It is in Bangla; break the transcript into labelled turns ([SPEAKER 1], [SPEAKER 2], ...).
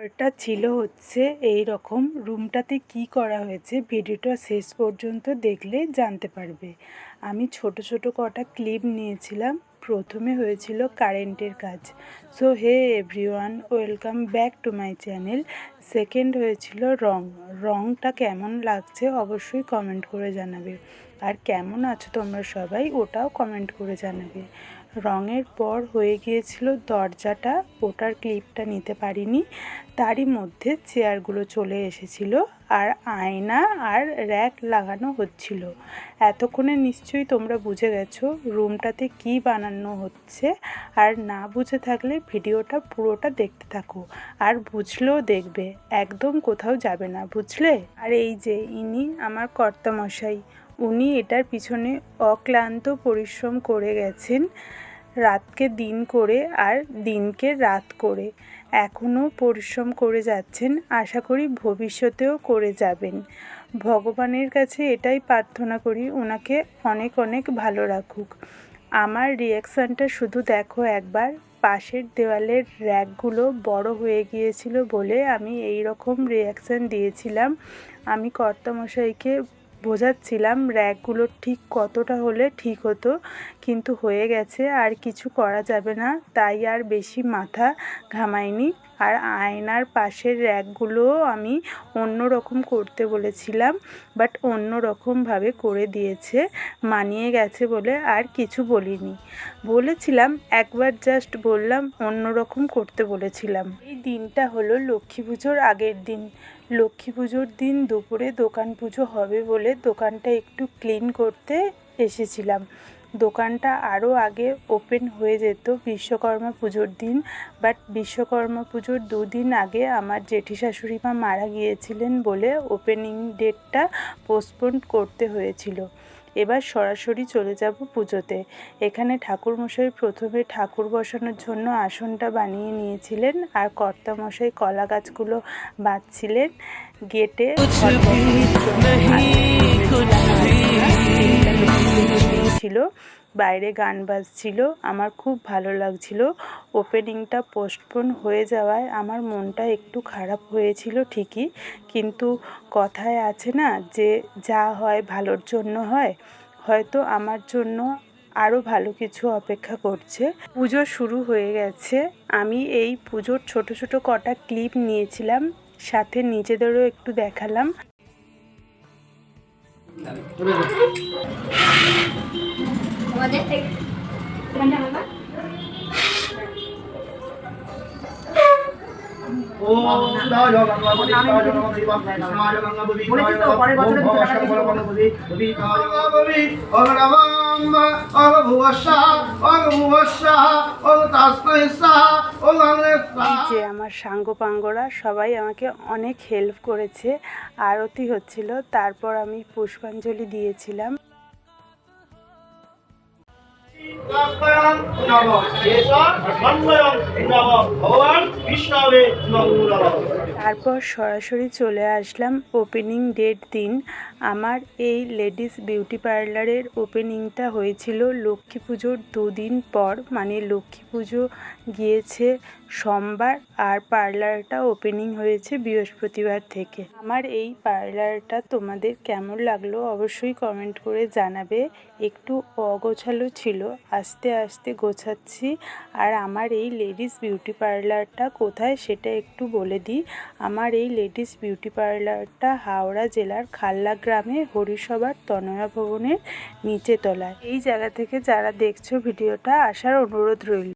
[SPEAKER 1] ঘরটা ছিল হচ্ছে এই রকম। রুমটাতে কি করা হয়েছে ভিডিওটা শেষ পর্যন্ত দেখলে জানতে পারবে। আমি ছোট ছোট কটা ক্লিপ নিয়েছিলাম। প্রথমে হয়েছিল কারেন্টের কাজ। So hey everyone, welcome back to my channel. Second হয়েছিল রংটা কেমন লাগছে অবশ্যই কমেন্ট করে জানাবে। আর কেমন আছো তোমরা সবাই ওটাও কমেন্ট করে জানাবে। রঙের পর হয়ে গিয়েছিল দরজাটা, ওটার ক্লিপটা নিতে পারিনি। তারই মধ্যে চেয়ারগুলো চলে এসেছিল আর আয়না আর র্যাক লাগানো হচ্ছিল। এতক্ষণে নিশ্চয়ই তোমরা বুঝে গেছো রুমটাতে কি বানানো হচ্ছে। আর না বুঝে থাকলে ভিডিওটা পুরোটা দেখতে থাকো, আর বুঝলেও দেখবে, একদম কোথাও যাবে না, বুঝলে? আর এই যে ইনি আমার কর্তামশাই, উনি এটার পিছনে অক্লান্ত পরিশ্রম করে গেছেন, রাতকে দিন করে আর দিনকে রাত করে। এখনও পরিশ্রম করে যাচ্ছেন, আশা করি ভবিষ্যতেও করে যাবেন। ভগবানের কাছে এটাই প্রার্থনা করি ওনাকে অনেক অনেক ভালো রাখুক। আমার রিয়াকশানটা শুধু দেখো একবার। পাশের দেওয়ালের র্যাকগুলো বড় হয়ে গিয়েছিল বলে আমি এই রকম রিয়াকশান দিয়েছিলাম। আমি কর্তামশাইকে বোঝাচ্ছিলাম র্যাকগুলো ঠিক কতটা হলে ঠিক হতো, কিন্তু হয়ে গেছে, আর কিছু করা যাবে না, তাই আর বেশি মাথা ঘামাইনি। আর আয়নার পাশের র্যাকগুলোও আমি অন্য রকম করতে বলেছিলাম, বাট অন্য রকমভাবে করে দিয়েছে, মানিয়ে গেছে বলে আর কিছু বলিনি। বলেছিলাম একবার, জাস্ট বললাম অন্য রকম করতে বলেছিলাম। এই দিনটা হলো লক্ষ্মী পুজোর আগের দিন। লক্ষ্মী পুজোর দিন দুপুরে দোকান পুজো হবে বলে দোকানটা একটু ক্লিন করতে এসেছিলাম। দোকানটা আরও আগে ওপেন হয়ে যেত বিশ্বকর্মা পুজোর দিন, বাট বিশ্বকর্মা পুজোর দুদিন আগে আমার জেঠি শাশুড়ি মা মারা গিয়েছিলেন বলে ওপেনিং ডেটটা পোস্টপোন করতে হয়েছিল। এবার সরাসরি চলে যাব পুজোতে। এখানে ঠাকুরমশাই প্রথমে ঠাকুর বসানোর জন্য আসনটা বানিয়ে নিয়েছিলেন, আর কর্তামশাই কলা গাছগুলো বাঁধছিলেন। গেটে ছিল, বাইরে গান বাজছিল, আমার খুব ভালো লাগছিল। ওপেনিংটা পোস্টপোন হয়ে যাওয়ায় আমার মনটা একটু খারাপ হয়েছিল ঠিকই, কিন্তু কথায় আছে না যে যা হয় ভালোর জন্য হয়, হয়তো আমার জন্য আরও ভালো কিছু অপেক্ষা করছে। পুজো শুরু হয়ে গেছে। আমি এই পুজোর ছোট ছোট কটা ক্লিপ নিয়েছিলাম, সাথে নিজেদেরও একটু দেখালাম। যে আমার সাঙ্গপাঙ্গরা সবাই আমাকে অনেক হেল্প করেছে। আরতি হচ্ছিল, তারপর আমি পুষ্পাঞ্জলি দিয়েছিলাম। তারপর সরাসরি চলে আসলাম ওপেনিং ডেট দিন। আমার এই লেডিস বিউটি পার্লারের ওপেনিংটা হয়েছিল লক্ষ্মী পুজোর দুদিন পর, মানে লক্ষ্মী পুজো গিয়েছে সোমবার আর পার্লারটা ওপেনিং হয়েছে বৃহস্পতিবার থেকে। আমার এই পার্লারটা তোমাদের কেমন লাগলো অবশ্যই কমেন্ট করে জানাবে। একটু অগোছালো ছিল, আস্তে আস্তে গোছাচ্ছি। আর আমার এই লেডিস বিউটি পার্লারটা কোথায় সেটা একটু বলে দিই। আমার এই লেডিস বিউটি পার্লারটা হাওড়া জেলার খাল্লা গ্রামে হরিসভার তনয়া ভবনের নিচে তলায়। এই জায়গা থেকে যারা দেখছো ভিডিওটা আসার অনুরোধ রইল।